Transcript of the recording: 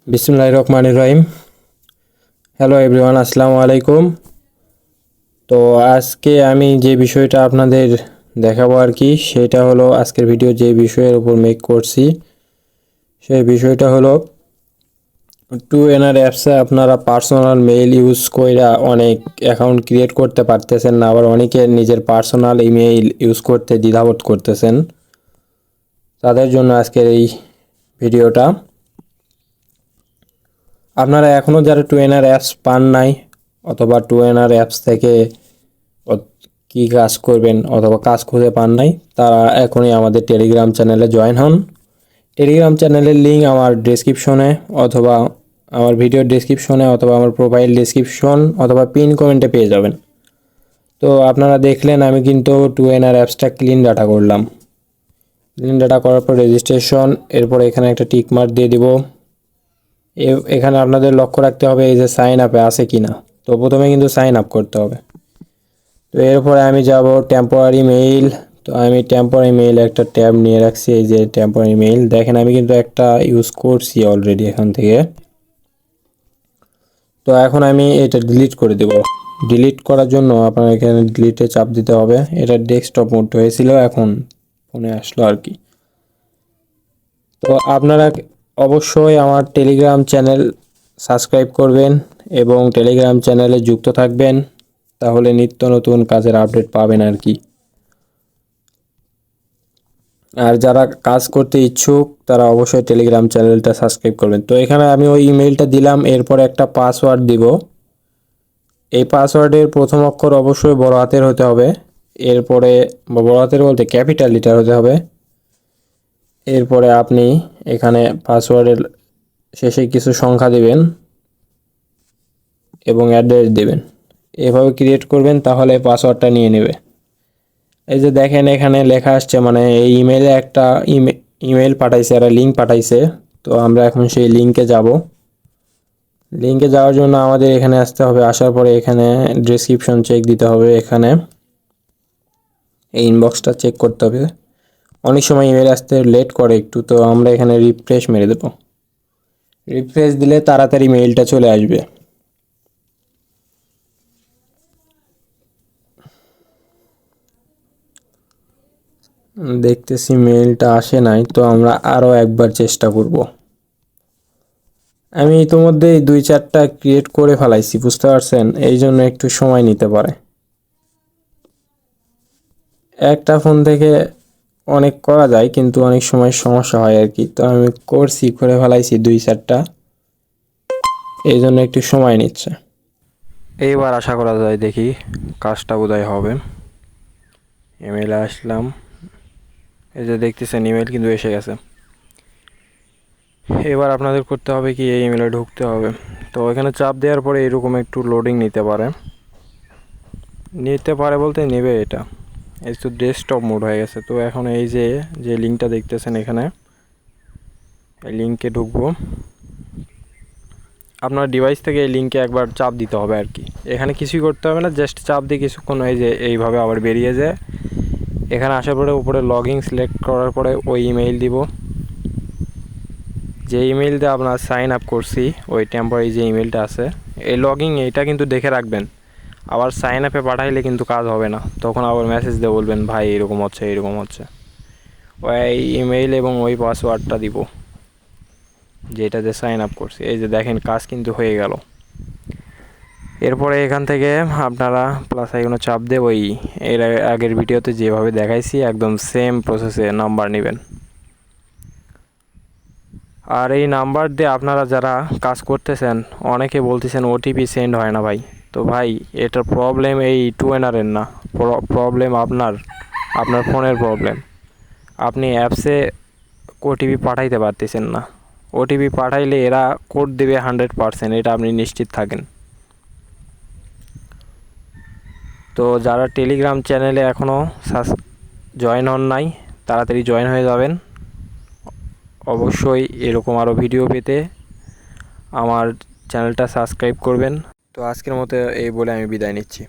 বিসমিল্লাহির রহমানির রহিম। Hello everyone, আসসালামু আলাইকুম। তো আজকে আমি যে বিষয়টা আপনাদের দেখাবো আর কি, সেটা হলো আজকের ভিডিও যে বিষয়ের উপর মেক করছি সেই বিষয়টা হলো টু এনার অ্যাপসে আপনারা পার্সোনাল মেইল ইউজ কইরা অনেক অ্যাকাউন্ট ক্রিয়েট করতে পারতেছেন না, আবার অনেকে নিজের পার্সোনাল ইমেইল ইউজ করতে দ্বিধাবোধ করতেছেন। তাদের জন্য আজকের এই ভিডিওটা। আপনারা এখনও যারা টু এনার অ্যাপস পান নাই অথবা টু এনার অ্যাপস থেকে কি কাজ করবেন অথবা কাজ খুঁজে পান নাই, তারা এখনই আমাদের টেলিগ্রাম চ্যানেলে জয়েন হন। টেলিগ্রাম চ্যানেলের লিঙ্ক আমার ডেসক্রিপশনে অথবা আমার ভিডিওর ডেসক্রিপশনে অথবা আমার প্রোফাইল ডেসক্রিপশন অথবা পিন কমেন্টে পেয়ে যাবেন। তো আপনারা দেখলেন আমি কিন্তু টু এনার অ্যাপসটা ক্লিন ডাটা করলাম। ক্লিন ডাটা করার পর রেজিস্ট্রেশন, এরপর এখানে একটা টিক মার্ক দিয়ে দিব। এখানে আপনাদের লক্ষ্য রাখতে হবে এই যে সাইন আপে আছে কি না। তো প্রথমে কিন্তু সাইন আপ করতে হবে। তো এরপরে আমি যাব টেম্পোরারি মেইল। তো আমি টেম্পোরারি মেইল একটা ট্যাব নিয়ে রাখছি, এই যে টেম্পোরারি মেইল। দেখেন আমি কিন্তু একটা ইউজ করছি অলরেডি এখান থেকে। তো এখন আমি এটা ডিলিট করে দেব। ডিলিট করার জন্য আপনার এখানে ডিলিটে চাপ দিতে হবে। এটা ডেস্কটপ মোড হয়েছিল, এখন ফোনে আসলো আর কি। তো আপনারা অবশ্যই আমার টেলিগ্রাম চ্যানেল সাবস্ক্রাইব করবেন এবং টেলিগ্রাম চ্যানেলে যুক্ত থাকবেন, তাহলে নিত্য নতুন কাজের আপডেট পাবেন আর কি। আর যারা কাজ করতে ইচ্ছুক তারা অবশ্যই টেলিগ্রাম চ্যানেলটা সাবস্ক্রাইব করবেন। তো এখানে আমি ওই ইমেইলটা দিলাম, এরপরে একটা পাসওয়ার্ড দিব। এই পাসওয়ার্ডের প্রথম অক্ষর অবশ্যই বড় হাতের হতে হবে, এরপরে বড় হাতের বলতে ক্যাপিটাল লেটার হতে হবে। এরপরে আপনি এখানে পাসওয়ার্ডের শেষে কিছু সংখ্যা দিবেন এবং অ্যাড্রেস দিবেন। এভাবে ক্রিয়েট করবেন, তাহলে পাসওয়ার্ডটা নিয়ে নেবে। এই যে দেখেন এখানে লেখা আসছে, মানে এই ইমেইলে একটা ইমেইল পাঠাইছে, একটা লিঙ্ক পাঠাইছে। তো আমরা এখন সেই লিঙ্কে যাব। লিঙ্কে যাওয়ার জন্য আমাদের এখানে আসতে হবে। আসার পরে এখানে ডেসক্রিপশন চেক দিতে হবে। এখানে এই ইনবক্সটা চেক করতে হবে। অনেক সময় ইমেল আসতে লেট করে একটু, তো আমরা এখানে রিফ্রেশ মেরে দেব। রিফ্রেশ দিলে তাড়াতাড়ি মেইলটা চলে আসবে। দেখতেছি মেইলটা আসে নাই, তো আমরা আরও একবার চেষ্টা করব। আমি ইতিমধ্যে 2-4টা ক্রিয়েট করে ফেলাইছি, বুঝতে পারছেন, এই জন্য একটু সময় নিতে পারে। একটা ফোন থেকে অনেক করা যায়, কিন্তু অনেক সময় সমস্যা হয় আর কি। তো আমি করে ফেলাইছি 2-4টা, এই জন্য একটু সময় নিচ্ছে। এইবার আশা করা যায় দেখি কাজটা বোধহয় হবে। ইমেইলে আসলাম, এই যে দেখতেছেন ইমেল কিন্তু এসে গেছে। এবার আপনাদের করতে হবে কি, এই ইমেলে ঢুকতে হবে। তো এখানে চাপ দেওয়ার পরে এরকম একটু লোডিং নিতে পারে বলতে নেবে। এটা এই তো ডেস্কটপ মোড হয়ে গেছে। তো এখন এই যে লিঙ্কটা দেখতেছেন এখানে, এই লিঙ্কে ঢুকবো। আপনার ডিভাইস থেকে এই লিঙ্কে একবার চাপ দিতে হবে আর কি। এখানে কিছুই করতে হবে না, জাস্ট চাপ দিয়ে কিছুক্ষণ এই যে এইভাবে আবার বেরিয়ে যায়। এখানে আসার পরে উপরে লগইন সিলেক্ট করার পরে ওই ইমেইল দিব, যে ইমেইল দিয়ে আপনার সাইন আপ করছি, ওই টেম্পোরারি যে ইমেলটা আছে। এই লগইন এইটা কিন্তু দেখে রাখবেন, আবার সাইন আপে পাঠাইলে কিন্তু কাজ হবে না। তখন আবার মেসেজ দিয়ে বলবেন ভাই এরকম হচ্ছে। ওই ইমেইল এবং ওই পাসওয়ার্ডটা দিব যেটাতে সাইন আপ করছি। এই যে দেখেন কাজ কিন্তু হয়ে গেল। এরপরে এখান থেকে আপনারা প্লাস আইকনে চাপ দিয়ে ওই এর আগের ভিডিওতে যেভাবে দেখাইছি একদম সেম প্রসেসে নাম্বার নেবেন। আর এই নাম্বার দিয়ে আপনারা যারা কাজ করতেছেন, অনেকে বলতেছেন ওটিপি সেন্ড হয় না ভাই। তো ভাই এটার প্রবলেম এই টু এনারের না, প্রবলেম আপনার ফোনের প্রবলেম। আপনি অ্যাপসে ওটিপি পাঠাইতে পারতেছেন না। ওটিপি পাঠাইলে এরা কোড দেবে 100%, এটা আপনি নিশ্চিত থাকেন। তো যারা টেলিগ্রাম চ্যানেলে এখনও জয়েন হন নাই, তাড়াতাড়ি জয়েন হয়ে যাবেন। অবশ্যই এরকম আরও ভিডিও পেতে আমার চ্যানেলটা সাবস্ক্রাইব করবেন। তো আজকের মতো এই বলে আমি বিদায় নিচ্ছি।